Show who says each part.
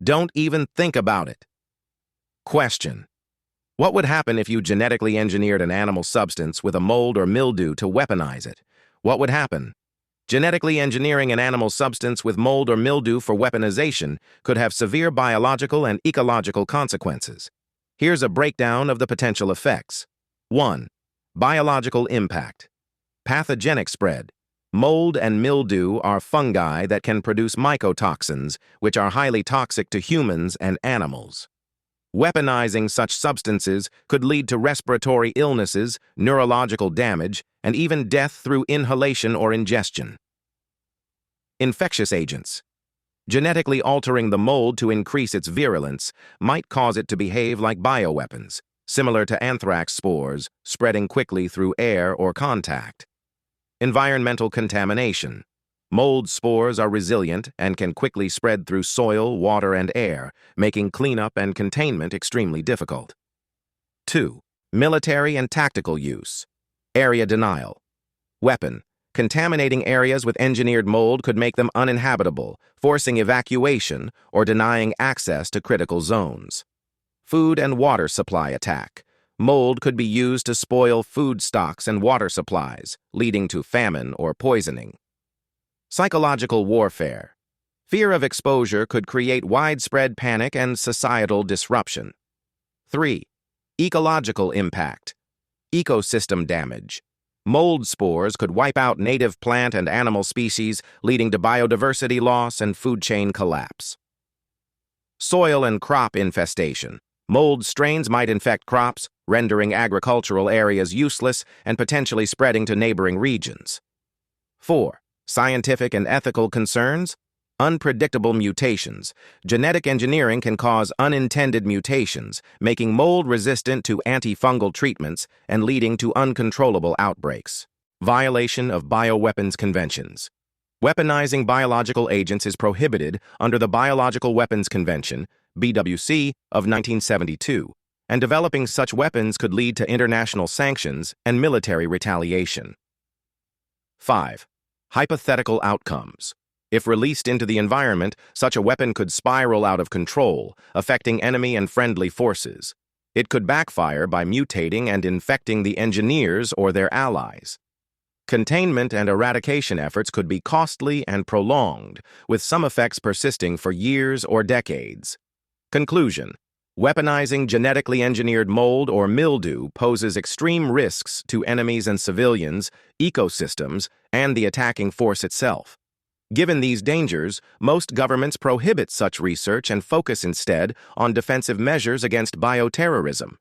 Speaker 1: Don't even think about it. Question: what would happen if you genetically engineered an animal substance with a mold or mildew to weaponize it? What would happen? Genetically engineering an animal substance with mold or mildew for weaponization could have severe biological and ecological consequences. Here's a breakdown of the potential effects. 1. Biological impact. Pathogenic spread. Mold and mildew are fungi that can produce mycotoxins, which are highly toxic to humans and animals. Weaponizing such substances could lead to respiratory illnesses, neurological damage, and even death through inhalation or ingestion. Infectious agents. Genetically altering the mold to increase its virulence might cause it to behave like bioweapons, similar to anthrax spores, spreading quickly through air or contact. Environmental contamination. Mold spores are resilient and can quickly spread through soil, water, and air, making cleanup and containment extremely difficult. 2. Military and tactical use. Area denial. Weapon. Contaminating areas with engineered mold could make them uninhabitable, forcing evacuation or denying access to critical zones. Food and water supply attack. Mold could be used to spoil food stocks and water supplies, leading to famine or poisoning. Psychological warfare. Fear of exposure could create widespread panic and societal disruption. 3. Ecological impact. Ecosystem damage. Mold spores could wipe out native plant and animal species, leading to biodiversity loss and food chain collapse. Soil and crop infestation. Mold strains might infect crops, rendering agricultural areas useless and potentially spreading to neighboring regions. 4. Scientific and ethical concerns. Unpredictable mutations. Genetic engineering can cause unintended mutations, making mold resistant to antifungal treatments and leading to uncontrollable outbreaks. Violation of bioweapons conventions. Weaponizing biological agents is prohibited under the Biological Weapons Convention, BWC, of 1972, and developing such weapons could lead to international sanctions and military retaliation. 5. Hypothetical outcomes. If released into the environment, such a weapon could spiral out of control, affecting enemy and friendly forces. It could backfire by mutating and infecting the engineers or their allies. Containment and eradication efforts could be costly and prolonged, with some effects persisting for years or decades. Conclusion: weaponizing genetically engineered mold or mildew poses extreme risks to enemies and civilians, ecosystems, and the attacking force itself. Given these dangers, most governments prohibit such research and focus instead on defensive measures against bioterrorism.